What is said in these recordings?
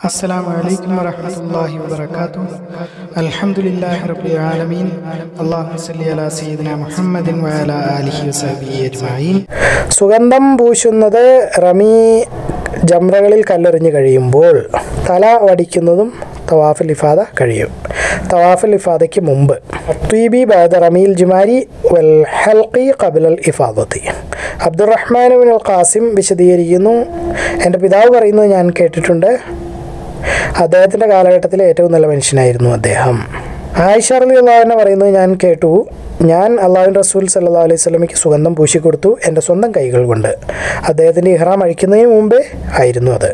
अस्सलामुअलैकुम वरहमतुल्लाहि वबरकातुहू। अल्हम्दुलिल्लाहि रब्बिल आलमीन। अल्लाहुम्मा सल्लि अला സയ്യിദിനാ മുഹമ്മദിൻ വഅലാ ആലിഹി വസഹ്ബിഹി അജ്മഈൻ. സുഗന്ധം പൂശുന്നത് റമീ ജംറകളിൽ കല്ലെറിഞ്ഞ് കഴിയുമ്പോൾ തല വടിക്കുന്നതും തവാഫുൽ ഇഫാദ കഴിയും. തവാഫുൽ ഇഫാദയ്ക്ക് മുമ്പ് ത്വീബി ബഅദ റമീൽ ജുമാരി വൽ ഹൽഖി ഖബ്ലൽ ഇഫാദത്തി. അബ്ദുറഹ്മാൻ ഇബ്നുൽ ഖാസിം വിശദീകരിക്കുന്നു, എൻ്റെ പിതാവ് പറയുന്നത് ഞാൻ കേട്ടിട്ടുണ്ട്. അദ്ദേഹത്തിൻ്റെ കാലഘട്ടത്തിലെ ഏറ്റവും നല്ല മനുഷ്യനായിരുന്നു അദ്ദേഹം. ആയിഷ റളിയല്ലാഹു അൻഹ പറയുന്നത് ഞാൻ കേട്ടു, ഞാൻ അള്ളാഹുവിൻ്റെ റസൂൽ സല്ലല്ലാഹു അലൈഹി വസല്ലമയ്ക്ക് സുഗന്ധം പൂശിക്കൊടുത്തു എൻ്റെ സ്വന്തം കൈകൾ കൊണ്ട്. അദ്ദേഹത്തിൻ്റെ ഇഹ്റാം അഴിക്കുന്നതിന് മുമ്പേ ആയിരുന്നു അത്.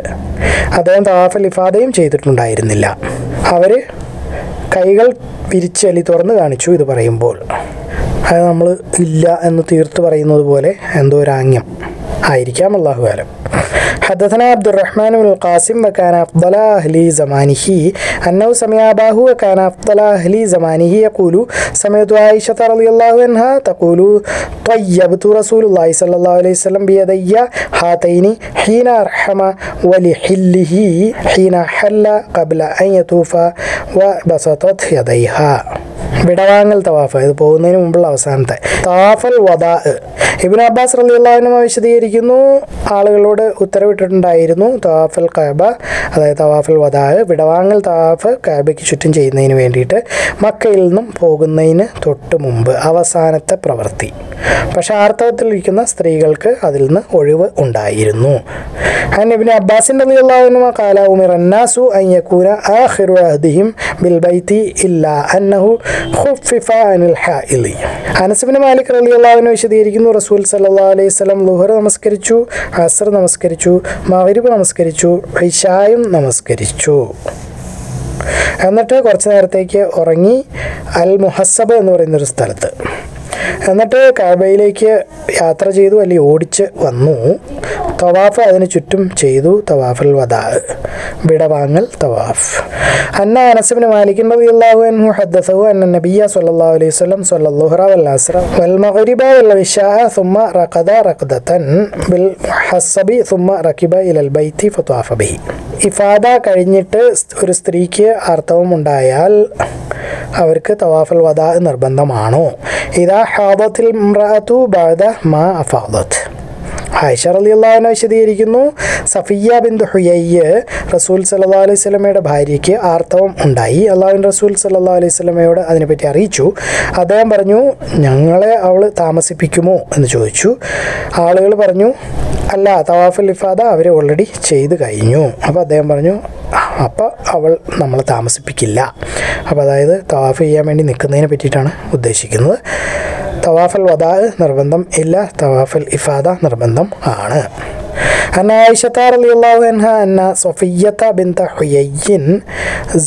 അദ്ദേഹം തവാഫുൽ ഇഫാദയും ചെയ്തിട്ടുണ്ടായിരുന്നില്ല. അവർ കൈകൾ വിരിച്ചലി തുറന്ന് കാണിച്ചു ഇത് പറയുമ്പോൾ. അത് നമ്മൾ ഇല്ല എന്ന് തീർത്ത് പറയുന്നത് പോലെ എന്തോ ഒരു ആംഗ്യം ആയിരിക്കാം, അല്ലാഹു അലം. حدثنا عبد الرحمن بن القاسم وكان أفضل أهل زمانه أنه سمع أباه وكان أفضل أهل زمانه يقول سمعت عائشة رضي الله عنها تقول طيبت رسول الله صلى الله عليه وسلم بيدي هاتين حين أرحم ولحله حين حل قبل أن يطوف وبسطت يديها. വിടവാങ്ങൽ തവാഫ്, ഇത് പോകുന്നതിന് മുമ്പുള്ള അവസാനത്തെ തവാഫൽ വദാ. ഇബ്നു അബ്ബാസ് റളിയല്ലാഹു അൻഹു വിശദീകരിക്കുന്നു, ആളുകളോട് ഉത്തരവിട്ടിട്ടുണ്ടായിരുന്നു തവാഫൽ കഅബ, അതായത് തവാഫൽ വദാ, വിടവാങ്ങൽ തവാഫ് കഅബയ്ക്ക് ചുറ്റും ചെയ്യുന്നതിന് വേണ്ടിയിട്ട് മക്കയിൽ നിന്നും പോകുന്നതിന് തൊട്ട് മുമ്പ് അവസാനത്തെ പ്രവൃത്തി. പക്ഷെ ആർത്തവത്തിലിരിക്കുന്ന സ്ത്രീകൾക്ക് അതിൽ നിന്ന് ഒഴിവ് ഉണ്ടായിരുന്നു. ഇബ്നു അബ്ബാസ് റളിയല്ലാഹു അൻഹു ഖാല ഉമിറ الناس أن يكون آخر عهدهم بالبيت إلا أنه خفف عن الحائض. അനസ് ഇബ്നു മാലിക് റളിയല്ലാഹു അൻഹു വിശദീകരിക്കുന്നു, റസൂൽ സല്ലല്ലാഹു അലൈഹി വസല്ലം ളുഹർ നമസ്കരിച്ചു, അസ്ർ നമസ്കരിച്ചു, മഗ്രിബ് നമസ്കരിച്ചു, ഇശായും നമസ്കരിച്ചു. എന്നിട്ട് കുറച്ച് നേരത്തേക്ക് ഉറങ്ങി അൽ മുഹസ്സബ് എന്ന് പറയുന്നൊരു സ്ഥലത്ത്. എന്നിട്ട് കഅബയിലേക്ക് യാത്ര ചെയ്തു, അല്ലെങ്കിൽ ഓടിച്ച് വന്നു. തവാഫ് അതിന് ചുറ്റും ചെയ്തു, തവാഫുൽ വദാ, വിടവാങ്ങൽ തവാഫ്. അന്ന അനസ് ഇബ്നു മാലിക് റളിയല്ലാഹു അൻഹു ഹദ്ദസഹു അന്ന നബിയ സ്വല്ലല്ലാഹു അലൈഹി വസല്ലം സ്വല്ലൽ ളുഹ്റ വൽ അസ്റ വൽ മഗ്രിബ വൽ ഇശാ ثم رقد رقدة بالحصب ثم ركب إلى البيت فطاف به. ഇഫാദ കഴിഞ്ഞിട്ട് ഒരു സ്ത്രീക്ക് ആർത്തവം ഉണ്ടായാൽ അവർക്ക് തവാഫുൽ വദാ നിർബന്ധമാണോ? ഇദാ ഹാദത്തിൽ ഇംറഅതു ബഅദ മാ അഫാദത്ത്. ആയിഷ റളിയല്ലാഹു അൻഹ വിശദീകരിക്കുന്നു, സഫിയ്യ ബിൻത് ഹുയയ്യ് റസൂൽ സല്ലല്ലാഹു അലൈഹി വസല്ലമയുടെ ഭാര്യയ്ക്ക് ആർത്തവം ഉണ്ടായി. അല്ലാഹുവിൻ്റെ റസൂൽ സല്ലല്ലാഹു അലൈഹി വസല്ലമയോട് അതിനെപ്പറ്റി അറിയിച്ചു. അദ്ദേഹം പറഞ്ഞു, ഞങ്ങളെ അവൾ താമസിപ്പിക്കുമോ എന്ന് ചോദിച്ചു. ആളുകൾ പറഞ്ഞു, അല്ല, തവാഫുൽ ഇഫാദ അവർ ഓൾറെഡി ചെയ്ത് കഴിഞ്ഞു. അപ്പോൾ അദ്ദേഹം പറഞ്ഞു, അപ്പോൾ അവൾ നമ്മളെ താമസിപ്പിക്കില്ല. അപ്പോൾ അതായത് തവാഫ് ചെയ്യാൻ വേണ്ടി നിൽക്കുന്നതിനെ പറ്റിയിട്ടാണ് ഉദ്ദേശിക്കുന്നത്. തവാഫുൽ വദാ നിർബന്ധം ഇല്ല, തവാഫുൽ ഇഫാദ നിർബന്ധം ആണ്. أن عائشة رضي الله عنها أن صفية بنت حيي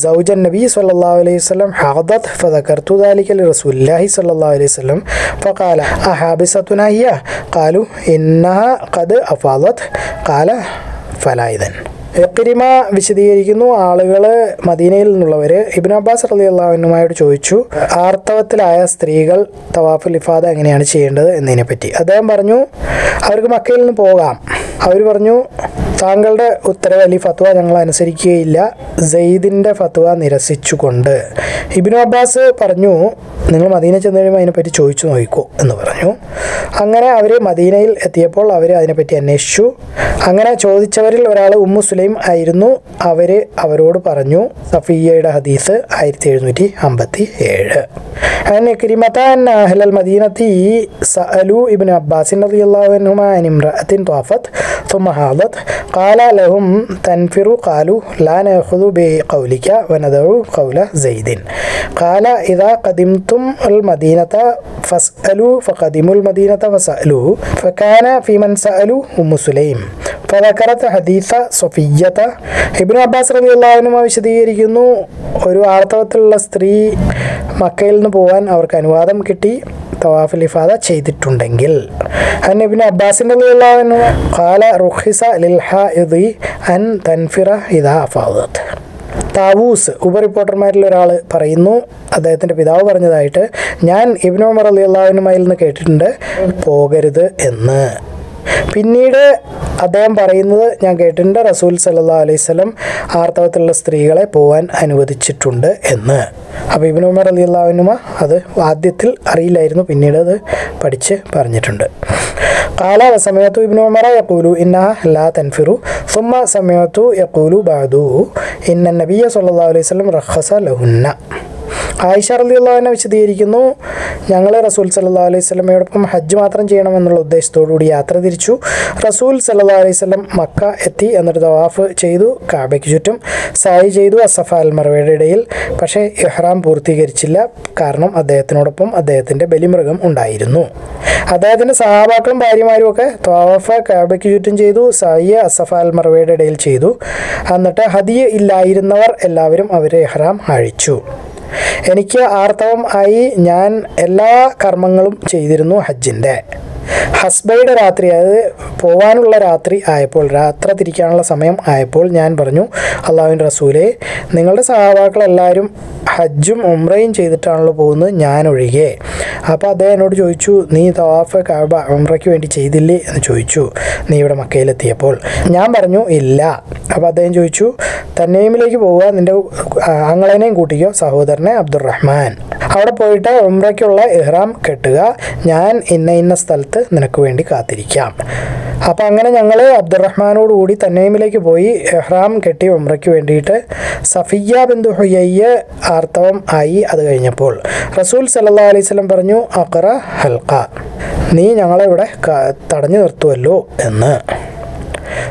زوج النبي صلى الله عليه وسلم حاضت فذكرت ذلك لرسول الله صلى الله عليه وسلم فقال أحابستنا هي؟ قالوا إنها قد أفاضت قال فلا إذن. ഇക്രിമ വിശദീകരിക്കുന്നു, ആളുകൾ മദീനയിൽ നിന്നുള്ളവർ ഇബ്നു അബ്ബാസ് റളിയല്ലാഹു അൻഹുമായോട് ചോദിച്ചു, ആർത്തവത്തിലായ സ്ത്രീകൾ തവാഫുൽ ഇഫാദ എങ്ങനെയാണ് ചെയ്യേണ്ടത് എന്നതിനെപ്പറ്റി. അദ്ദേഹം പറഞ്ഞു, അവർക്ക് മക്കയിൽ നിന്ന് പോകാം. അവർ പറഞ്ഞു, താങ്കളുടെ ഉത്തരവ് അല്ലെങ്കിൽ ഫത്വ ഞങ്ങൾ അനുസരിക്കുകയില്ല, സെയ്ദിൻ്റെ ഫത്വ നിരസിച്ചുകൊണ്ട്. ഇബ്നു അബ്ബാസ് പറഞ്ഞു, നിങ്ങൾ മദീന ചെന്ന് കഴിയുമ്പോൾ അതിനെപ്പറ്റി ചോദിച്ചു നോക്കിക്കോ എന്ന് പറഞ്ഞു. അങ്ങനെ അവർ മദീനയിൽ എത്തിയപ്പോൾ അവർ അതിനെപ്പറ്റി അന്വേഷിച്ചു. അങ്ങനെ ചോദിച്ചവരിൽ ഒരാൾ ഉമ്മു സുലൈം ആയിരുന്നു. അവരോട് പറഞ്ഞു സഫിയ്യയുടെ ഹദീസ് 1757. ഇക്രിമത അന്ന അഹ്ലൽ മദീനത്തി സഅലു ഇബ്നു അബ്ബാസ് റളിയല്ലാഹു അൻഹുമാ അൻ ഇംറഅത്തിൻ ത്വാഫത് ثم حاضت قال لهم تنفروا قالوا لا نأخذ بقولك وندع قول زيد قال إذا قدمتم المدينة فاسألوا فقدموا المدينة فسألوا فكان في من سألوا أم سليم فذكرت حديث صفية. ഇബ്നു അബ്ബാസ് റളിയല്ലാഹു അൻഹു വിശദീകരിക്കുന്നു, ഒരു ആർത്തവത്തിലുള്ള സ്ത്രീ മക്കയിൽ നിന്ന് പോകാൻ അവർക്ക് അനുവാദം കിട്ടി തവാഫുൽ ഇഫാദ ചെയ്തിട്ടുണ്ടെങ്കിൽ. ഇബ്നു അബ്ബാസ് റളിയല്ലാഹു അൻഹു ഖാല റുഖിസ ലിൽ ഹായിദി അൻ തൻഫിറ ഇദാ അഫാദത്ത്. താവൂസ് ഉപറിപ്പോർട്ടർമാരിൽ ഒരാൾ പറയുന്നു, അദ്ദേഹത്തിൻ്റെ പിതാവ് പറഞ്ഞതായിട്ട് ഞാൻ ഇബ്നു ഉമർ റളിയല്ലാഹു അൻഹുവിൽ നിന്ന് കേട്ടിട്ടുണ്ട്, പോകരുത് എന്ന്. പിന്നീട് അദ്ദേഹം പറയുന്നത് ഞാൻ കേട്ടിട്ടുണ്ട്, റസൂൽ സല്ലല്ലാഹു അലൈഹി വസല്ലം ആർത്തവത്തിലുള്ള സ്ത്രീകളെ പോകാൻ അനുവദിച്ചിട്ടുണ്ട് എന്ന്. അപ്പോൾ ഇബ്നു ഉമർ റളിയല്ലാഹു അൻഹുമ അത് ആദ്യത്തിൽ അറിയില്ലായിരുന്നു, പിന്നീട് അത് പഠിച്ച് പറഞ്ഞിട്ടുണ്ട്. ഖാല വസമഅതു ഇബ്നു ഉമറ യഖൂലു ഇന്നഹാ ലാ തൻഫിറു സുമ്മ സമഅതു യഖൂലു ബഅദു ഇന്ന നബിയ സല്ലല്ലാഹു അലൈഹി വസല്ലം റഖസ ലഹുന്ന. ആയിഷ റളിയല്ലാഹു അൻഹ വിശദീകരിക്കുന്നു, ഞങ്ങൾ റസൂൽ സല്ലല്ലാഹു അലൈഹി വസല്ലമയോടൊപ്പം ഹജ്ജ് മാത്രം ചെയ്യണമെന്നുള്ള ഉദ്ദേശത്തോടുകൂടി യാത്ര തിരിച്ചു. റസൂൽ സല്ലല്ലാഹു അലൈഹി വസല്ലം മക്ക എത്തി. എന്നിട്ട് തവാഫ് ചെയ്തു, കഅബയ്ക്ക് ചുറ്റും സായി ചെയ്തു, അസഫ അൽ മർവയുടെ ഇടയിൽ. പക്ഷേ ഇഹ്റാം പൂർത്തീകരിച്ചില്ല, കാരണം അദ്ദേഹത്തിനോടൊപ്പം അദ്ദേഹത്തിൻ്റെ ബലിമൃഗം ഉണ്ടായിരുന്നു. അദ്ദേഹത്തിൻ്റെ സഹാബാക്കളും ഭാര്യമാരും ഒക്കെ തവാഫ് കഅബയ്ക്ക് ചുറ്റും ചെയ്തു, സായി അസഫ അൽ മർവയുടെ ഇടയിൽ ചെയ്തു. എന്നിട്ട് ഹദിയ ഇല്ലായിരുന്നവർ എല്ലാവരും അവരെ ഇഹ്റാം അഴിച്ചു. എനിക്ക് ആർത്തവം ആയി ഞാൻ എല്ലാ കർമ്മങ്ങളും ചെയ്തിരുന്നു ഹജ്ജിൻ്റെ. ഹസ്ബയുടെ രാത്രി, അതായത് പോവാനുള്ള രാത്രി ആയപ്പോൾ, യാത്ര തിരിക്കാനുള്ള സമയം ആയപ്പോൾ ഞാൻ പറഞ്ഞു, അള്ളാഹുവിൻ്റെ റസൂലേ, നിങ്ങളുടെ സഹാബാക്കളെല്ലാവരും ഹജ്ജും ഉംറയും ചെയ്തിട്ടാണല്ലോ പോകുന്നത്, ഞാൻ ഒഴികെ. അപ്പോൾ അദ്ദേഹം എന്നോട് ചോദിച്ചു, നീ തവാഫ് കഅബ ഉംറയ്ക്ക് വേണ്ടി ചെയ്തില്ലേ എന്ന് ചോദിച്ചു നീ ഇവിടെ മക്കയിലെത്തിയപ്പോൾ. ഞാൻ പറഞ്ഞു ഇല്ല. അപ്പോൾ അദ്ദേഹം ചോദിച്ചു, തന്നീമിലേക്ക് പോവുക, നിൻ്റെ ആങ്ങളേനെയും കൂട്ടിക്കോ, സഹോദരനെ അബ്ദുറഹ്മാൻ. അവിടെ പോയിട്ട് ഉംറയ്ക്കുള്ള ഇഹ്റാം കെട്ടുക, ഞാൻ ഇന്ന സ്ഥലത്ത് നിനക്ക് വേണ്ടി കാത്തിരിക്കാം. അപ്പോൾ അങ്ങനെ ഞങ്ങൾ അബ്ദുറഹ്മാനോട് കൂടി തന്നീമിലേക്ക് പോയി ഇഹ്റാം കെട്ടി ഉംറയ്ക്ക് വേണ്ടിയിട്ട്. സഫിയ്യ ബിന്തു ഹുയയ്യ ആർത്തവം ആയി. അത് കഴിഞ്ഞപ്പോൾ റസൂൽ സല്ലല്ലാഹു അലൈഹി വസല്ലം പറഞ്ഞു, അഖറ ഹൽഖ, നീ ഞങ്ങളെ ഇവിടെ തടഞ്ഞു നിർത്തുമല്ലോ എന്ന്.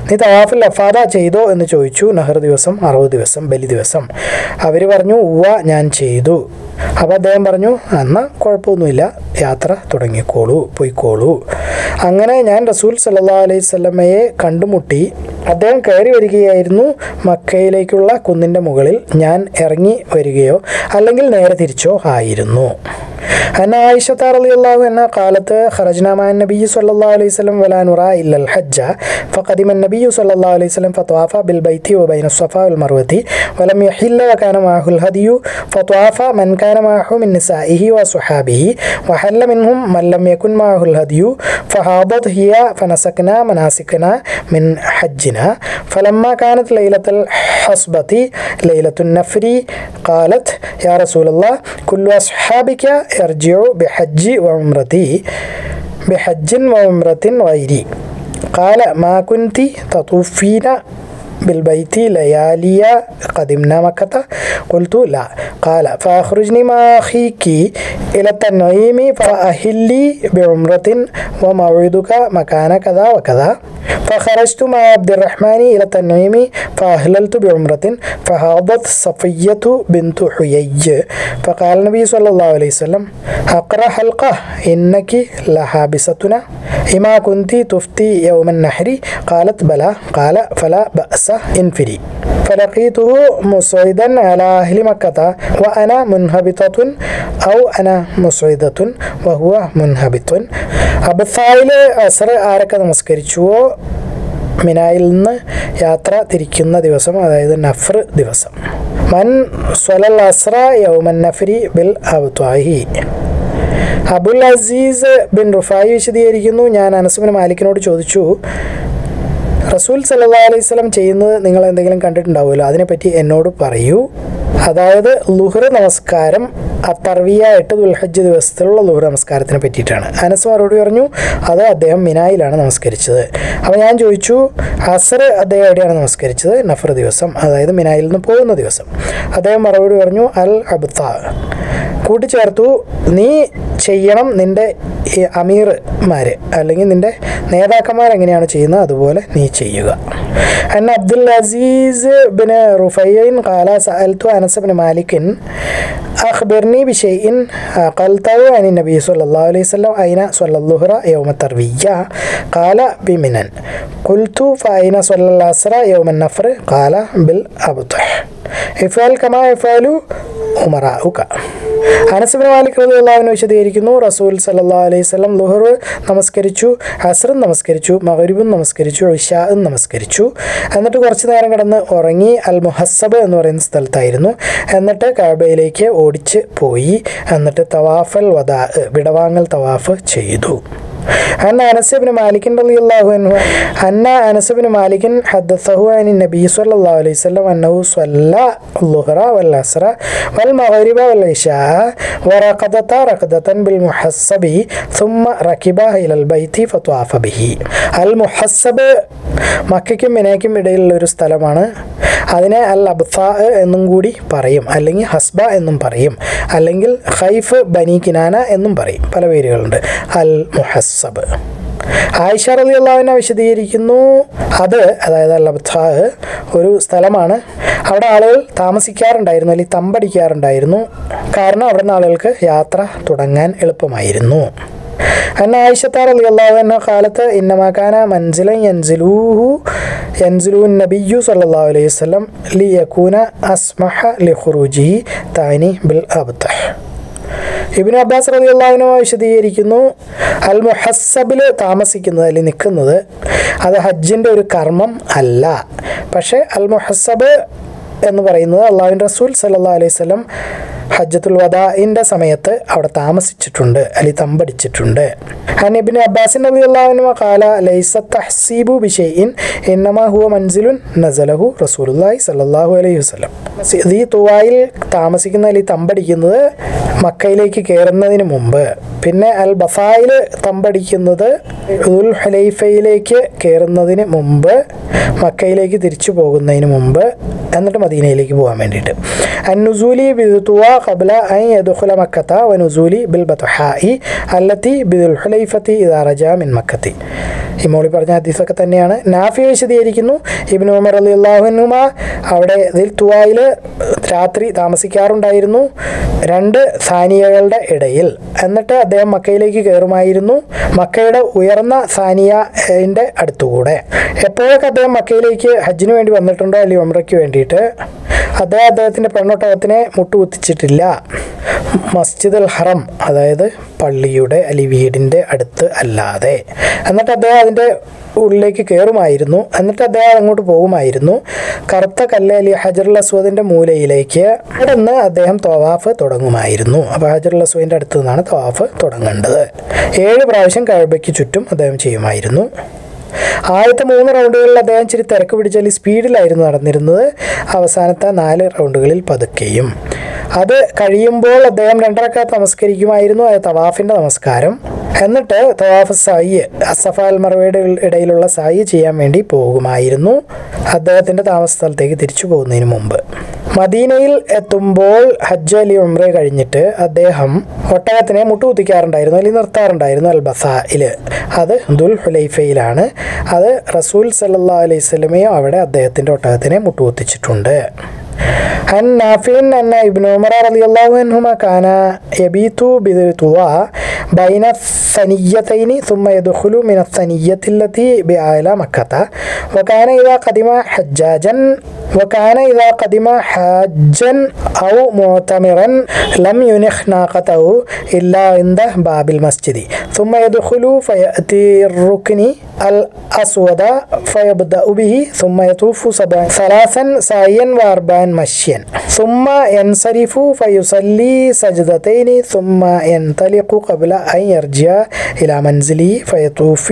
നീ തവാഫുൽ അഫാദ ചെയ്തോ എന്ന് ചോദിച്ചു. നഹർ ദിവസം, 60 ദിവസം, ബലി ദിവസം. അവർ പറഞ്ഞു ഉവ്വ ഞാൻ ചെയ്തു. അപ്പോൾ അദ്ദേഹം പറഞ്ഞു, എന്നാൽ കുഴപ്പമൊന്നുമില്ല, യാത്ര തുടങ്ങിക്കോളൂ, പോയിക്കോളൂ. അങ്ങനെ ഞാൻ റസൂൽ സല്ലല്ലാഹു അലൈഹി വസല്ലമയെ കണ്ടുമുട്ടി. അദ്ദേഹം കയറി വരികയായിരുന്നു മക്കയിലേക്കുള്ള കുന്നിൻ്റെ മുകളിൽ. ഞാൻ ഇറങ്ങി വരികയോ അല്ലെങ്കിൽ നേരെ തിരിച്ചോ ആയിരുന്നു. أن عائشة رضي الله عنها قالت خرجنا مع النبي صلى الله عليه وسلم ولا نرى إلا الحج فقدم النبي صلى الله عليه وسلم فطاف بالبيت وبين الصفا والمروة ولم يحل وكان معه الهدي فطاف من كان معه من نسائه وصحابه وحل منهم من لم يكن معه الهدي فحاضت هي فنسكنا مناسكنا من حجنا فلما كانت ليلة الحصبة ليلة النفر قالت يا رسول الله كل أصحابك يرجع بحج وعمرة غيري قال ما كنت تطوفين بالبيت ليالي قدمنا مكة قلت لا قال فأخرجني مع أخيك إلى التنعيم فأهلي بعمرة وموعدك مكان كذا وكذا فخرجت مع عبد الرحمن إلى التنعيم فأهللت بعمرة فهاضت صفية بنت حيي فقال النبي صلى الله عليه وسلم أقرأ حلقة إنك لحابستنا إما كنت تفتي يوم النحر قالت بلى قال فلا بأس انفري فلقيته مصعدا على أهل مكة وأنا منهبطة أو أنا مصعدة وهو منهبط അബ്സായിൽ അസ്ർ ആരൊക്കെ നമസ്കരിച്ചുവോ മിനായിൽ നിന്ന് യാത്ര തിരിക്കുന്ന ദിവസം, അതായത് നഫർ ദിവസം. മൻ സ്വലൽ അസ്ര യൗമൻ നഫരി ബിൽ അബ്ത്വാഹി. അബുൽ അസീസ് ബിൻ റുഫായി വിശദീകരിക്കുന്നു, ഞാൻ അനസ് ബിൻ മാലിക്കിനോട് ചോദിച്ചു, റസൂൽ സല്ലല്ലാഹു അലൈഹി വസല്ലം ചെയ്യുന്നത് നിങ്ങൾ എന്തെങ്കിലും കണ്ടിട്ടുണ്ടാവുമല്ലോ, അതിനെപ്പറ്റി എന്നോട് പറയൂ. അതായത് ലുഹർ നമസ്കാരം, തർവിയ 8 ദുൽഹജ്ജ് ദിവസത്തിലുള്ള ലുഹർ നമസ്കാരത്തിനെ പറ്റിയിട്ടാണ്. അനസ് മറുപടി പറഞ്ഞു, അത് അദ്ദേഹം മിനായിലാണ് നമസ്കരിച്ചത്. അപ്പോൾ ഞാൻ ചോദിച്ചു, അസർ അദ്ദേഹം എവിടെയാണ് നമസ്കരിച്ചത്? നഫർ ദിവസം, അതായത് മിനായിൽ നിന്ന് പോകുന്ന ദിവസം. അദ്ദേഹം മറുപടി പറഞ്ഞു, അൽ അബ്ത. കൂട്ടിച്ചേർത്തു, നീ ചെയ്യണം നിൻ്റെ അമീർമാർ അല്ലെങ്കിൽ നിൻ്റെ നേതാക്കന്മാർ എങ്ങനെയാണ് ചെയ്യുന്നത് അതുപോലെ നീ ചെയ്യുക. അൻ അബ്ദുൽ അസീസ് ബിൻ റുഫൈൻ ഖാല സഅൽതു അനസ് ബിൻ മാലിക്കിൻ അഖ്ബിർനി ബിശൈഇൻ ഖൽതഹു അൻ നബി സ്വല്ലല്ലാഹു അലൈഹി വസല്ലം ഐന സ്വല്ലൽ ളുഹ്റ യൗമ തർവിയ്യ ഖാല ബിമിനൻ ഖുൽതു ഫൈന സ്വല്ലൽ അസ്റ യൗമ നഫർ ഖാല ബിൽ അബ്തഹ് ഇഫ്അൽ കമാ ഇഫ്അലു ഉമറാഉക. അനസ് ബിൻ മാലിക് റളിയല്ലാഹു അൻഹു വിശദീകരിക്കുന്നു, റസൂൽ സല്ലല്ലാഹു അലൈഹി വസല്ലം ളുഹർ നമസ്കരിച്ചു, അസ്റും നമസ്കരിച്ചു, മഗ്രിബും നമസ്കരിച്ചു, ഇശാഉം നമസ്കരിച്ചു. എന്നിട്ട് കുറച്ച് നേരം കിടന്ന് ഉറങ്ങി. അൽ മുഹസ്സബ് എന്ന് പറയുന്ന സ്ഥലത്തായിരുന്നു. എന്നിട്ട് കഅബയിലേക്ക് ഓടിച്ച് പോയി. എന്നിട്ട് തവാഫൽ വദാ, വിടവാങ്ങൽ തവാഫ് ചെയ്തു. أن أنس بن مالك رضي الله عنه أن أنس بن مالك حدثه عن النبي صلى الله عليه وسلم أنه صلى الظهر والعصر والمغرب والعشاء ورقدتا رقدة بالمحسب ثم ركب إلى البيت فطاف به. المحسب മക്കയ്ക്കും മിനയ്ക്കും ഇടയിലുള്ള ഒരു സ്ഥലമാണ്. അതിനെ അൽ അബ്സാ എന്നും കൂടി പറയും, അല്ലെങ്കിൽ ഹസ്ബ എന്നും പറയും, അല്ലെങ്കിൽ ഖൈഫ് ബനി കിനാന എന്നും പറയും. പല പേരുകളുണ്ട്. അൽ മുഹസ്സബ്. ആയിഷ റളിയല്ലാഹു അൻഹ വിശദീകരിക്കുന്നു, അതായത് അൽ അബ്സാ ഒരു സ്ഥലമാണ്. അവിടെ ആളുകൾ താമസിക്കാറുണ്ടായിരുന്നു, അല്ലെങ്കിൽ തമ്പടിക്കാറുണ്ടായിരുന്നു. കാരണം അവിടെ നിന്ന് ആളുകൾക്ക് യാത്ര തുടങ്ങാൻ എളുപ്പമായിരുന്നു. أن عائشة رضي الله عنها قالت إنما كان منزلا ينزله النبي صلى الله عليه وسلم ليكون أسمح لخروجه تعني بالأبطح. ഇബ്നു അബ്ബാസ് റളിയല്ലാഹു അൻഹു വിശദീകരിക്കുന്നു, അൽ മുഹസ്സബിൽ താമസിക്കുന്നത് അല്ലെങ്കിൽ നിൽക്കുന്നത് അത് ഹജ്ജിൻ്റെ ഒരു കർമ്മം അല്ല. പക്ഷേ അൽ മുഹസ്സബ് എന്ന് പറയുന്നത് അള്ളാഹുവിൻ്റെ റസൂൽ സല്ലല്ലാഹു അലൈഹി വസല്ലം ഹജ്ജത്തുൽ വദാഇൻ്റെ സമയത്ത് അവിടെ താമസിച്ചിട്ടുണ്ട്, അല്ലെങ്കിൽ തമ്പടിച്ചിട്ടുണ്ട്. അൻ ഇബ്നു അബ്ബാസ് റളിയല്ലാഹു അൻഹു ഖാല ലൈസ തഹ്സീബു ബിശൈഇൻ ഇന്നമാ ഹുവ മൻസിലുൻ നസലഹു റസൂലുള്ളാഹി സ്വല്ലല്ലാഹു അലൈഹി വസല്ലം. ഈ തുവായിൽ താമസിക്കുന്ന അല്ലെങ്കിൽ തമ്പടിക്കുന്നത് മക്കയിലേക്ക് കയറുന്നതിന് മുമ്പ്, പിന്നെ അൽ ബസായിൽ തമ്പടിക്കുന്നത് ദുൽ ഹുലൈഫയിലേക്ക് കയറുന്നതിന് മുമ്പ്, മക്കയിലേക്ക് തിരിച്ചു പോകുന്നതിന് മുമ്പ്, എന്നിട്ട് മദീനയിലേക്ക് പോകാൻ വേണ്ടിയിട്ട്. അന്നുസൂലി ബിൽ തുവ ഖബ്ല അൻ യദ്ഖുല മക്കത വനുസൂലി ബിൽ ബത്ഹാഇ അല്ലതി ബിൽ ഹുലൈഫത്തി ഇദാ റജഅ മിൻ മക്കത്തി. ഈ മോളി പറഞ്ഞ ഹദീസൊക്കെ തന്നെയാണ്. നാഫി വിശദീകരിക്കുന്നു, ഇബ്നു ഉമർ റളിയല്ലാഹു അൻഹുമ അവിടെ ദിൽ തുവായിൽ രാത്രി താമസിക്കാറുണ്ടായിരുന്നു, 2 സാനിയകളുടെ ഇടയിൽ. എന്നിട്ട് അദ്ദേഹം മക്കയിലേക്ക് കയറുമായിരുന്നു, മക്കയുടെ ഉയർന്ന സാനിയൻ്റെ അടുത്തുകൂടെ. എപ്പോഴൊക്കെ അദ്ദേഹം മക്കയിലേക്ക് ഹജ്ജിന് വേണ്ടി വന്നിട്ടുണ്ടോ അല്ലെങ്കിൽ ഉംറയ്ക്ക് വേണ്ടിയിട്ട്, അദ്ദേഹത്തിൻ്റെ പെണ്ണൊട്ടകത്തിനെ മുട്ടുകുത്തിച്ചിട്ടില്ല. മസ്ജിദുൽ ഹറം, അതായത് പള്ളിയുടെ അല്ലെങ്കിൽ വീടിൻ്റെ അടുത്ത് അല്ലാതെ. എന്നിട്ട് അദ്ദേഹം അതിൻ്റെ ഉള്ളിലേക്ക് കയറുമായിരുന്നു, എന്നിട്ട് അദ്ദേഹം അങ്ങോട്ട് പോകുമായിരുന്നു കറുത്ത കല്ല് അല്ലെങ്കിൽ ഹജറുൽ അസ്വദിൻ്റെ മൂലയിലേക്ക്. അവിടെ നിന്ന് അദ്ദേഹം തവാഫ് തുടങ്ങുമായിരുന്നു. അപ്പോൾ ഹജറുൽ അസ്വദിൻ്റെ അടുത്ത് നിന്നാണ് തവാഫ് തുടങ്ങേണ്ടത്. 7 പ്രാവശ്യം കഅബയ്ക്ക് ചുറ്റും അദ്ദേഹം ചെയ്യുമായിരുന്നു. ആദ്യത്തെ 3 റൗണ്ടുകളിൽ അദ്ദേഹം ഇച്ചിരി തിരക്ക് പിടിച്ചാൽ സ്പീഡിലായിരുന്നു നടന്നിരുന്നത്. അവസാനത്തെ 4 റൗണ്ടുകളിൽ പതുക്കെയും. അത് കഴിയുമ്പോൾ അദ്ദേഹം 2 റക്അത്ത് നമസ്കരിക്കുമായിരുന്നു, അത് തവാഫിൻ്റെ നമസ്കാരം. എന്നിട്ട് തവാഫ് സായി, അസഫ അൽ മർവയുടെ ഇടയിലുള്ള സായി ചെയ്യാൻ വേണ്ടി പോകുമായിരുന്നു, അദ്ദേഹത്തിൻ്റെ താമസ സ്ഥലത്തേക്ക് തിരിച്ചു പോകുന്നതിന് മുമ്പ്. മദീനയിൽ എത്തുമ്പോൾ ഹജ്ജ് അല്ലെങ്കിൽ ഉംറ കഴിഞ്ഞിട്ട് അദ്ദേഹം ഒട്ടകത്തിനെ മുട്ടുകുത്തിക്കാറുണ്ടായിരുന്നു, അല്ലെങ്കിൽ നിർത്താറുണ്ടായിരുന്നു അൽ ബസായിൽ. അത് ദുൽ ഹുലൈഫയിലാണ്. അത് റസൂൽ സല്ലല്ലാഹു അലൈഹി വസല്ലമയും അവിടെ അദ്ദേഹത്തിൻ്റെ ഒട്ടകത്തിനെ മുട്ടുകുത്തിച്ചിട്ടുണ്ട്. عن نافع أن ابن عمر رضي الله عنهما كان يبيت بطوى بين الثنيتين ثم يدخل من الثنية التي بأعلى مكة وكان إذا قدم حاجا أو معتمرا لم ينخ ناقته إلا عند باب المسجد ثم يدخل فيأتي الركن الأسود فيبدأ به ثم يطوف 3 سعيا و4 مشيا ثم ينصرف فيصلي سجدتين ثم ينطلق قبل أن يرجع إلى منزله فيطوف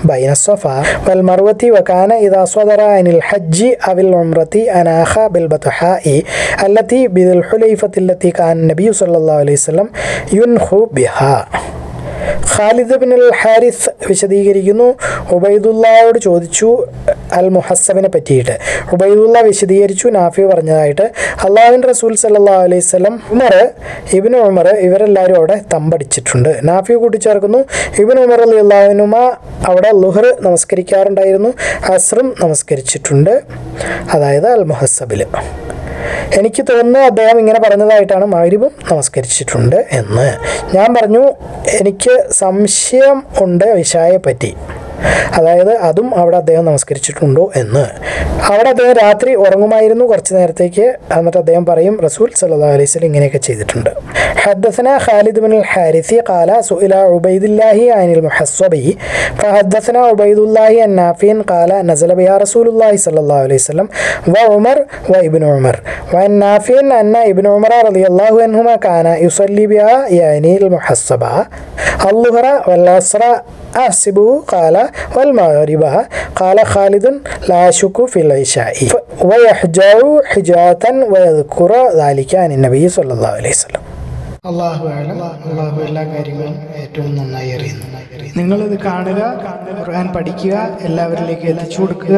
بين الصفا والمروة وكان إذا صدر عن الحج أو العمرة أناخ بالبطحاء التي بذي الحليفة التي كان النبي صلى الله عليه وسلم ينخو بها. ഖാലിദ് ബിൻ അൽ ഹാരിസ് വിശദീകരിക്കുന്നു, ഉബൈദുള്ളയോട് ചോദിച്ചു അൽ മുഹസ്സബിനെ പറ്റിയിട്ട്. ഉബൈദുള്ള വിശദീകരിച്ചു നാഫി പറഞ്ഞതായിട്ട്, അള്ളാഹുവിൻ്റെ റസൂൽ സല്ലല്ലാഹു അലൈഹി വസല്ലം, ഇബ്നു ഉമർ ഇവരെല്ലാവരും അവിടെ തമ്പടിച്ചിട്ടുണ്ട്. നാഫി കൂട്ടിച്ചേർക്കുന്നു, ഇബ്നു ഉമർ റളിയല്ലാഹു അൻഹുമ അവിടെ ളുഹർ നമസ്കരിക്കാറുണ്ടായിരുന്നു, അസ്റും നമസ്കരിച്ചിട്ടുണ്ട്, അതായത് അൽ മുഹസ്സബിൽ. എനിക്ക് തോന്നുന്നു അദ്ദേഹം ഇങ്ങനെ പറഞ്ഞതായിട്ടാണ് മഗ്രിബും നമസ്കരിച്ചിട്ടുണ്ട് എന്ന്. ഞാൻ പറഞ്ഞു എനിക്ക് സംശയം ഉണ്ട് ഇശായെ പറ്റി. അതായത് അതും അവിടെ അദ്ദേഹം നമസ്കരിച്ചിട്ടുണ്ടോ എന്ന്. അവിടെ അദ്ദേഹം രാത്രി ഉറങ്ങുമായിരുന്നു കുറച്ച് നേരത്തേക്ക്. എന്നിട്ട് അദ്ദേഹം പറയും റസൂൽ സല്ലല്ലാഹു അലൈഹി വസല്ലം ഇങ്ങനെയൊക്കെ ചെയ്തിട്ടുണ്ട്. حدثنا خالد بن الحارث قال سئل عبيد الله عن المحصب فحدثنا عبيد الله عن نافع قال نزل بها رسول الله صلى الله عليه وسلم وعمر وابن عمر وعن نافع أن ابن عمر رضي الله عنهما كان يصلي بها يعني المحصبة الظهر والعصر أحسبه قال والمغرب. قال خالد لا أشك في العشاء ويحجع حجاة ويذكر ذلك عن النبي صلى الله عليه وسلم. അള്ളാഹു അഅലം. അള്ളാഹു എല്ലാ കാര്യങ്ങളും ഏറ്റവും നന്നായി അറിയുന്നു. നിങ്ങളിത് കാണുക, ഖുർആൻ പഠിക്കുക, എല്ലാവരിലേക്ക് എത്തിച്ചു കൊടുക്കുക.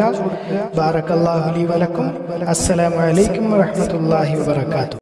ബാറക്കല്ലാഹു ലി വലക്കും. അസ്സലാമു അലൈക്കും വറഹ്മത്തുള്ളാഹി വബറകാതുഹു.